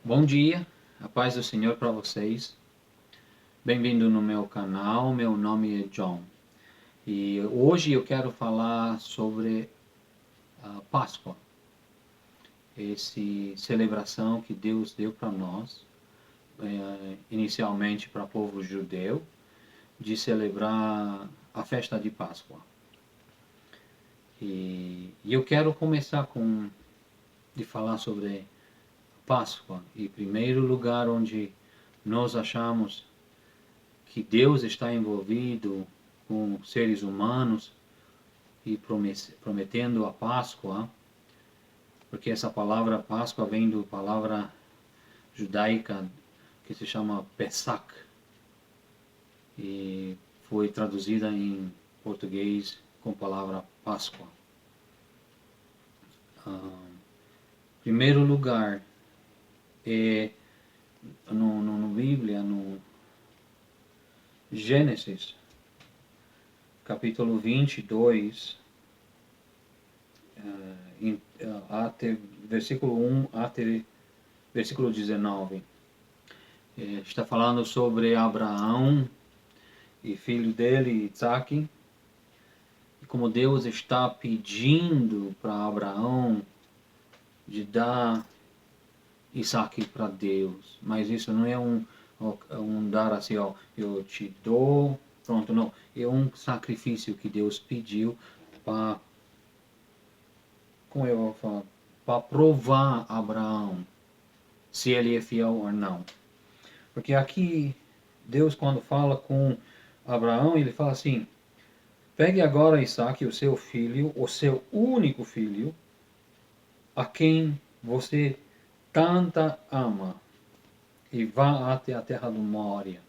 Bom dia, a paz do Senhor para vocês. Bem-vindo no meu canal, meu nome é John. E hoje eu quero falar sobre a Páscoa, essa celebração que Deus deu para nós, inicialmente para o povo judeu, de celebrar a festa de Páscoa. E eu quero começar de falar sobre Páscoa, e primeiro lugar onde nós achamos que Deus está envolvido com seres humanos e prometendo a Páscoa, porque essa palavra Páscoa vem da palavra judaica que se chama Pesach e foi traduzida em português com a palavra Páscoa. Primeiro lugar é no Bíblia, no Gênesis, capítulo 22, até versículo 1 até versículo 19. Está falando sobre Abraão e filho dele, Isaac, e como Deus está pedindo para Abraão de dar Isaac para Deus. Mas isso não é um dar assim, ó, eu te dou, pronto, não. É um sacrifício que Deus pediu para, como eu vou falar, para provar Abraão se ele é fiel ou não. Porque aqui, Deus quando fala com Abraão, ele fala assim, pegue agora Isaac, o seu filho, o seu único filho, a quem você tanta ama, e vá até a terra do Mória.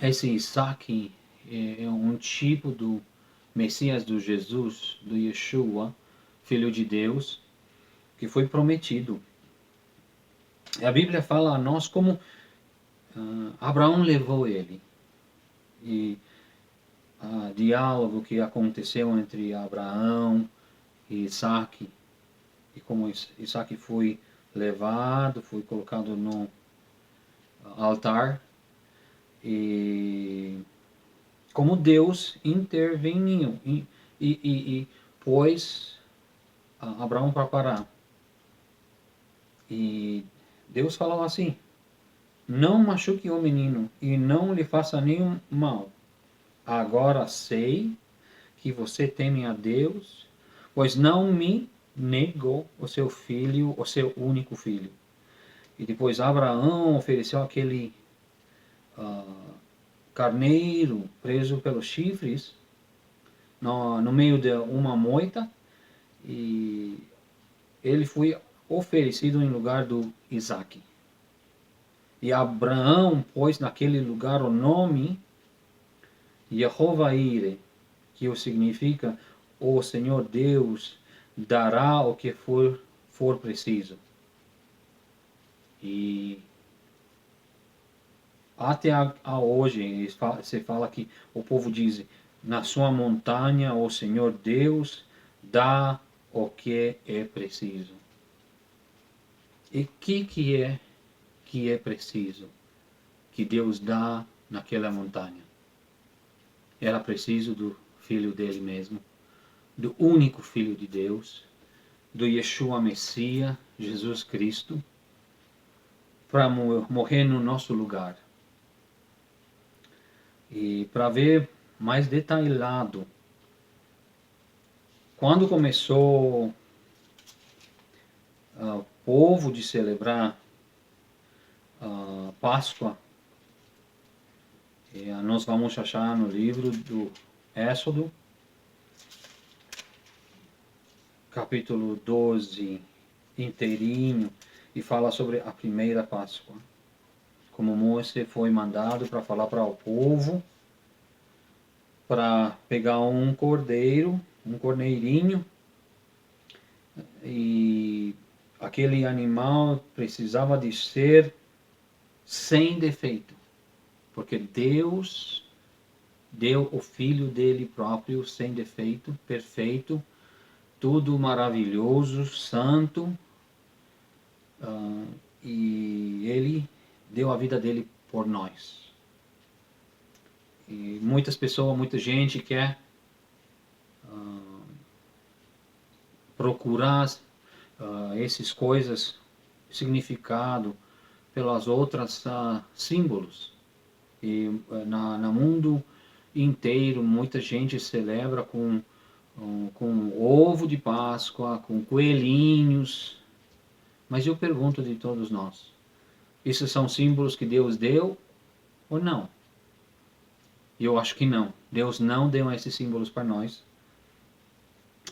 Esse Isaac é um tipo do Messias do Jesus, do Yeshua, Filho de Deus, que foi prometido. A Bíblia fala a nós como Abraão levou ele. E diálogo que aconteceu entre Abraão e Isaac, e como Isaac foi levado, foi colocado no altar, e como Deus interveniu e pôs Abraão para parar. E Deus falou assim, não machuque o menino e não lhe faça nenhum mal. Agora sei que você teme a Deus, pois não me negou o seu filho, o seu único filho. E depois Abraão ofereceu aquele carneiro preso pelos chifres no meio de uma moita, e ele foi oferecido em lugar do Isaac. E Abraão pôs naquele lugar o nome Jehová Ire, que significa o Senhor Deus dará o que for preciso. E até a hoje se fala que o povo diz, na sua montanha o Senhor Deus dá o que é preciso. E o que é preciso que Deus dá naquela montanha? Era preciso do Filho dele mesmo, do único Filho de Deus, do Yeshua Messias, Jesus Cristo, para morrer no nosso lugar. E para ver mais detalhado, quando começou o povo de celebrar a Páscoa, nós vamos achar no livro do Êxodo, capítulo 12, inteirinho, e fala sobre a primeira Páscoa. Como Moisés foi mandado para falar para o povo, para pegar um cordeiro, um corneirinho, e aquele animal precisava de ser sem defeito, porque Deus deu o Filho dele próprio sem defeito, perfeito, tudo maravilhoso, santo, e ele deu a vida dele por nós. E muitas pessoas, muita gente quer procurar essas coisas, significado, pelas outras símbolos. E no mundo inteiro, muita gente celebra com ovo de Páscoa, com coelhinhos. Mas eu pergunto de todos nós, esses são símbolos que Deus deu ou não? Eu acho que não. Deus não deu esses símbolos para nós.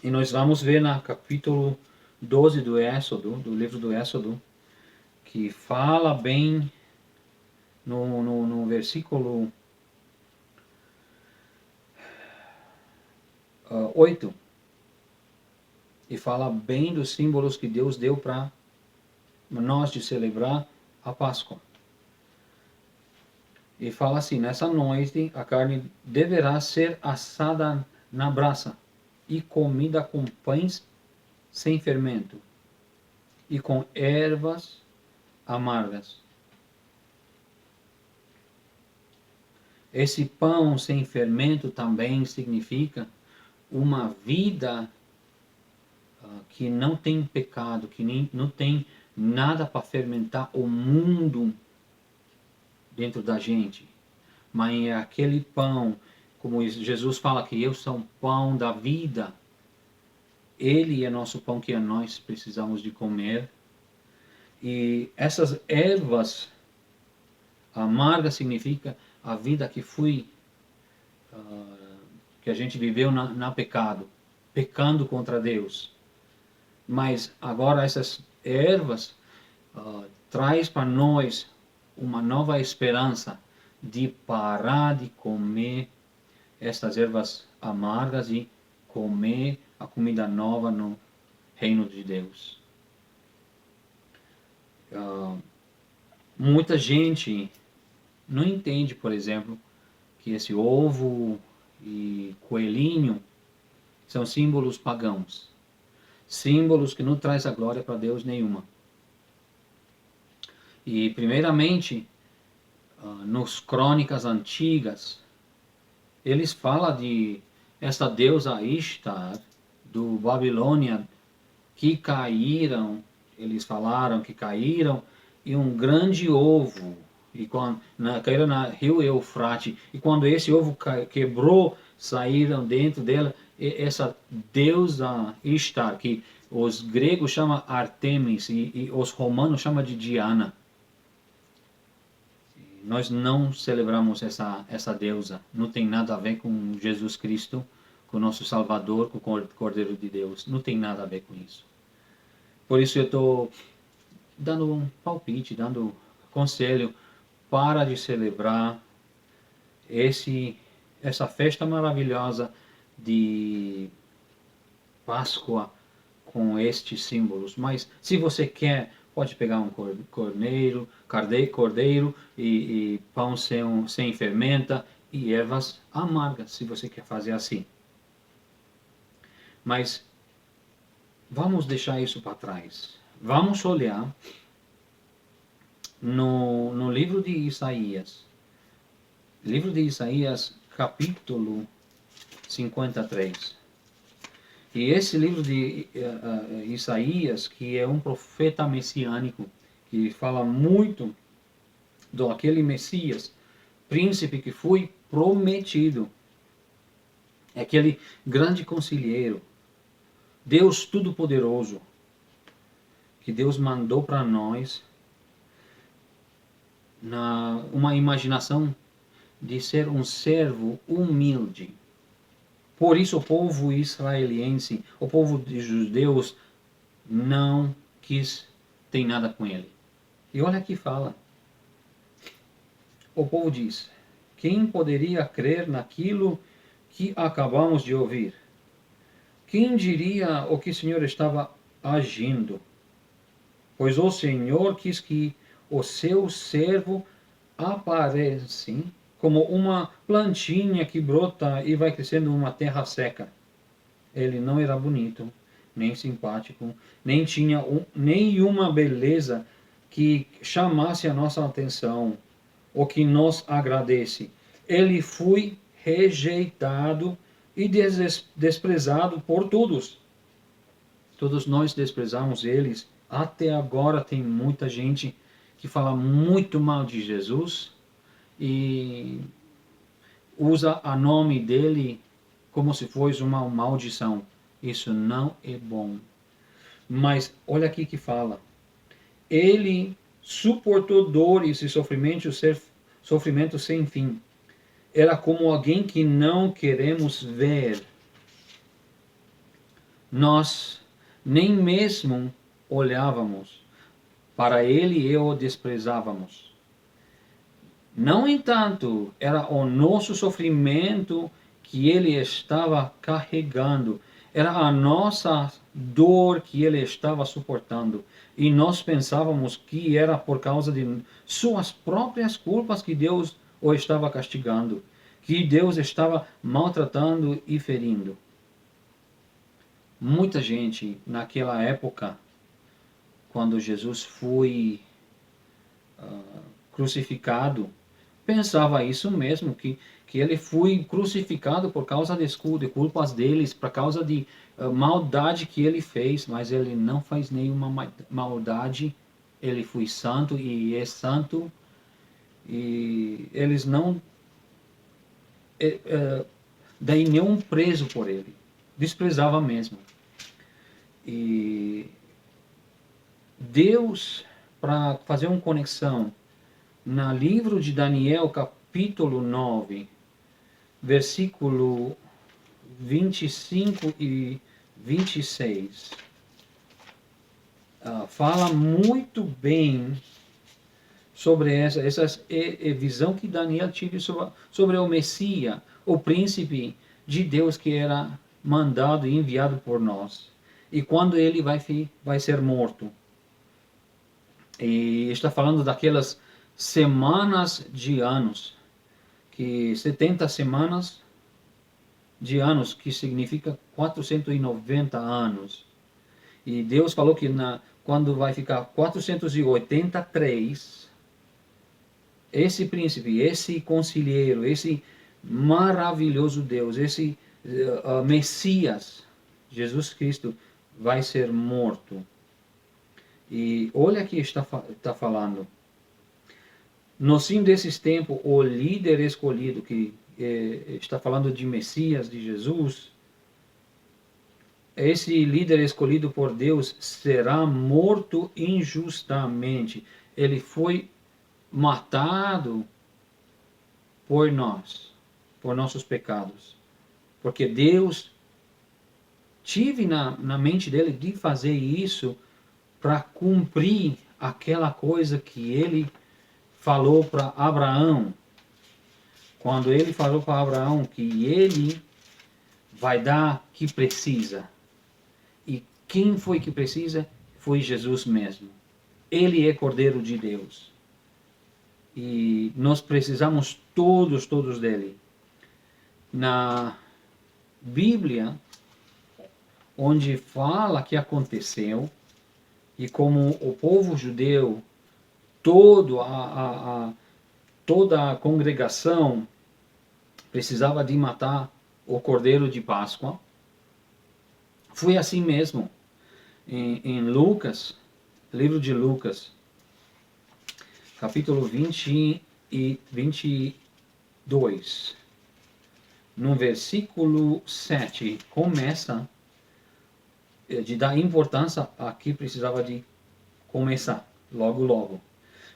E nós vamos ver no capítulo 12 do Êxodo, do livro do Êxodo, que fala bem no versículo 8, e fala bem dos símbolos que Deus deu para nós de celebrar a Páscoa. E fala assim: nessa noite a carne deverá ser assada na brasa e comida com pães sem fermento e com ervas amargas. Esse pão sem fermento também significa uma vida que não tem pecado, que não tem nada para fermentar o mundo dentro da gente. Mas é aquele pão, como Jesus fala que eu sou o pão da vida. Ele é nosso pão que nós precisamos de comer. E essas ervas amargas significa a vida que que a gente viveu na pecado, pecando contra Deus. Mas agora essas ervas traz para nós uma nova esperança de parar de comer essas ervas amargas e comer a comida nova no reino de Deus. Muita gente não entende, por exemplo, que esse ovo e coelhinho são símbolos pagãos. Símbolos que não traz a glória para Deus nenhuma. E primeiramente, nos crônicas antigas, eles falam de essa deusa Ishtar, do Babilônia, que caíram, eles falaram que caíram em um grande ovo, e caíram no rio Eufrate, e quando esse ovo quebrou, saíram dentro dela essa deusa Ishtar, que os gregos chamam Artemis e os romanos chamam de Diana. Nós não celebramos essa deusa, não tem nada a ver com Jesus Cristo, com o nosso Salvador, com o Cordeiro de Deus, não tem nada a ver com isso. Por isso eu estou dando um palpite, dando conselho, para de celebrar essa festa maravilhosa de Páscoa com estes símbolos. Mas se você quer, pode pegar um cordeiro e pão sem fermenta e ervas amargas, se você quer fazer assim. Mas vamos deixar isso para trás. Vamos olhar no livro de Isaías. Livro de Isaías, capítulo 53. E esse livro de Isaías, que é um profeta messiânico, que fala muito do aquele Messias, príncipe que foi prometido, aquele grande conselheiro, Deus Todo-Poderoso, que Deus mandou para nós uma imaginação de ser um servo humilde. Por isso o povo israelense, o povo de judeus, não quis ter nada com ele. E olha aqui fala. O povo diz: quem poderia crer naquilo que acabamos de ouvir? Quem diria o que o Senhor estava agindo? Pois o Senhor quis que o seu servo aparecesse como uma plantinha que brota e vai crescendo numa terra seca. Ele não era bonito, nem simpático, nem tinha nenhuma beleza que chamasse a nossa atenção ou que nos agradece. Ele foi rejeitado e desprezado por todos. Todos nós desprezamos eles. Até agora tem muita gente que fala muito mal de Jesus e usa o nome dele como se fosse uma maldição. Isso não é bom. Mas olha aqui que fala. Ele suportou dores e sofrimento sem fim. Era como alguém que não queremos ver. Nós nem mesmo olhávamos para ele e o desprezávamos. No entanto, era o nosso sofrimento que ele estava carregando. Era a nossa dor que ele estava suportando. E nós pensávamos que era por causa de suas próprias culpas que Deus o estava castigando. Que Deus estava maltratando e ferindo. Muita gente naquela época, quando Jesus foi crucificado, pensava isso mesmo, que ele foi crucificado por causa de culpas deles, por causa de maldade que ele fez, mas ele não faz nenhuma maldade, ele foi santo e é santo, e eles não daí nenhum preso por ele, desprezava mesmo. E Deus, para fazer uma conexão, no livro de Daniel, capítulo 9, versículo 25 e 26, fala muito bem sobre essa visão que Daniel teve sobre o Messias, o príncipe de Deus que era mandado e enviado por nós. E quando ele vai ser morto. E está falando daquelas semanas de anos, que 70 semanas de anos, que significa 490 anos. E Deus falou que quando vai ficar 483, esse príncipe, esse conselheiro, esse maravilhoso Deus, esse Messias, Jesus Cristo, vai ser morto. E olha aqui está falando. No fim desses tempos, o líder escolhido, que está falando de Messias, de Jesus, esse líder escolhido por Deus será morto injustamente. Ele foi matado por nós, por nossos pecados. Porque Deus tive na mente dele de fazer isso para cumprir aquela coisa que ele falou para Abraão. Quando ele falou para Abraão que ele vai dar o que precisa. E quem foi que precisa? Foi Jesus mesmo. Ele é Cordeiro de Deus. E nós precisamos todos dele. Na Bíblia, onde fala que aconteceu, e como o povo judeu, toda a congregação precisava de matar o Cordeiro de Páscoa, foi assim mesmo. Em Lucas, livro de Lucas, capítulo 20 e 22, no versículo 7, começa de dar importância a que precisava de começar, logo.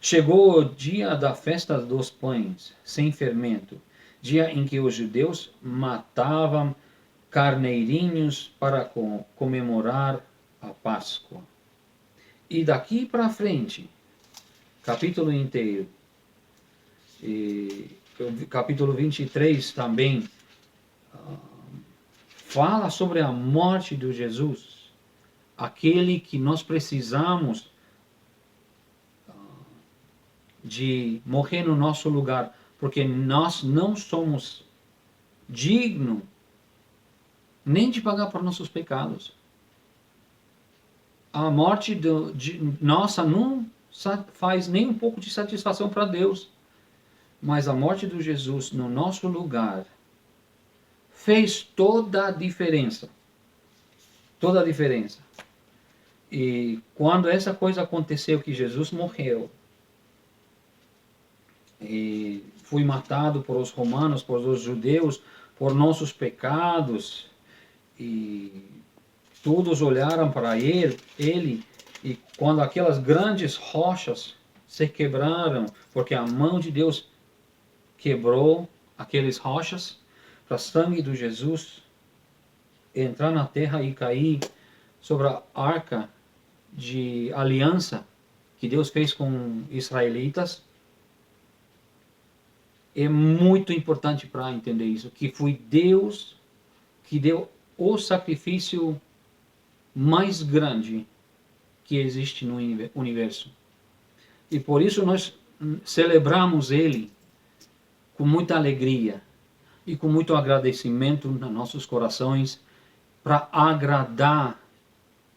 Chegou o dia da festa dos pães, sem fermento, dia em que os judeus matavam carneirinhos para comemorar a Páscoa. E daqui para frente, capítulo inteiro, e capítulo 23 também, fala sobre a morte de Jesus, aquele que nós precisamos de morrer no nosso lugar, porque nós não somos dignos nem de pagar por nossos pecados. A morte nossa não faz nem um pouco de satisfação para Deus. Mas a morte de Jesus no nosso lugar fez toda a diferença. Toda a diferença. E quando essa coisa aconteceu, que Jesus morreu, e foi matado por os romanos, por os judeus, por nossos pecados, e todos olharam para ele, e quando aquelas grandes rochas se quebraram, porque a mão de Deus quebrou aqueles rochas, para o sangue de Jesus entrar na terra e cair sobre a arca de aliança que Deus fez com israelitas. É muito importante para entender isso, que foi Deus que deu o sacrifício mais grande que existe no universo. E por isso nós celebramos Ele com muita alegria e com muito agradecimento nos nossos corações, para agradar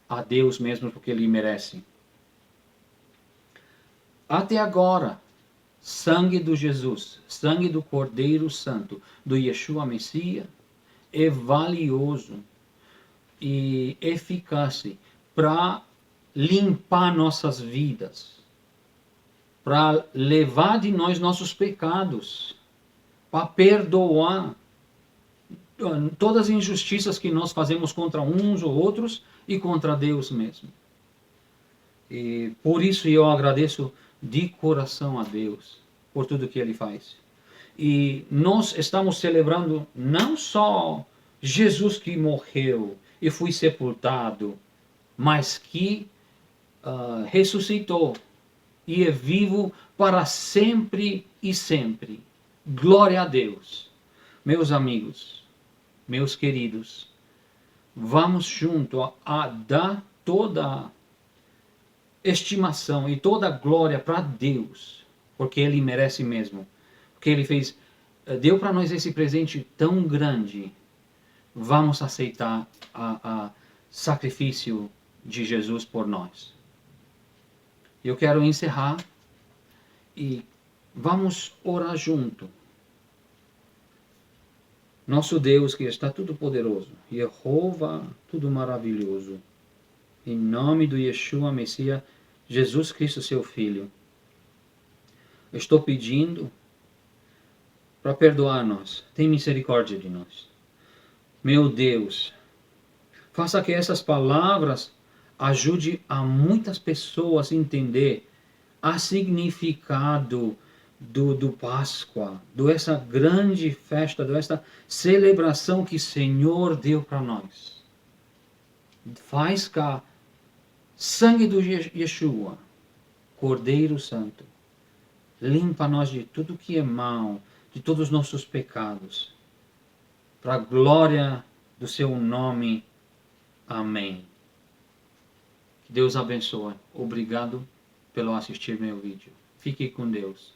a Deus mesmo, porque Ele merece. Até agora, sangue do Jesus, sangue do Cordeiro Santo, do Yeshua Messias, é valioso e eficaz para limpar nossas vidas, para levar de nós nossos pecados, para perdoar todas as injustiças que nós fazemos contra uns ou outros e contra Deus mesmo. E por isso eu agradeço de coração a Deus por tudo que Ele faz. E nós estamos celebrando não só Jesus que morreu e foi sepultado, mas que ressuscitou e é vivo para sempre e sempre. Glória a Deus. Meus amigos, meus queridos, vamos junto a dar toda estimação e toda glória para Deus, porque Ele merece mesmo. Porque Ele deu para nós esse presente tão grande. Vamos aceitar o sacrifício de Jesus por nós. Eu quero encerrar e vamos orar junto. Nosso Deus que está tudo poderoso, Jeová tudo maravilhoso, em nome do Yeshua Messias, Jesus Cristo, seu Filho, estou pedindo para perdoar-nos, tem misericórdia de nós. Meu Deus, faça que essas palavras ajude a muitas pessoas a entender o significado do Páscoa, dessa grande festa, dessa celebração que o Senhor deu para nós. Faz que o sangue do Yeshua, Cordeiro Santo, limpa nós de tudo que é mal, de todos os nossos pecados, para a glória do seu nome. Amém. Que Deus abençoe. Obrigado pelo assistir meu vídeo. Fique com Deus.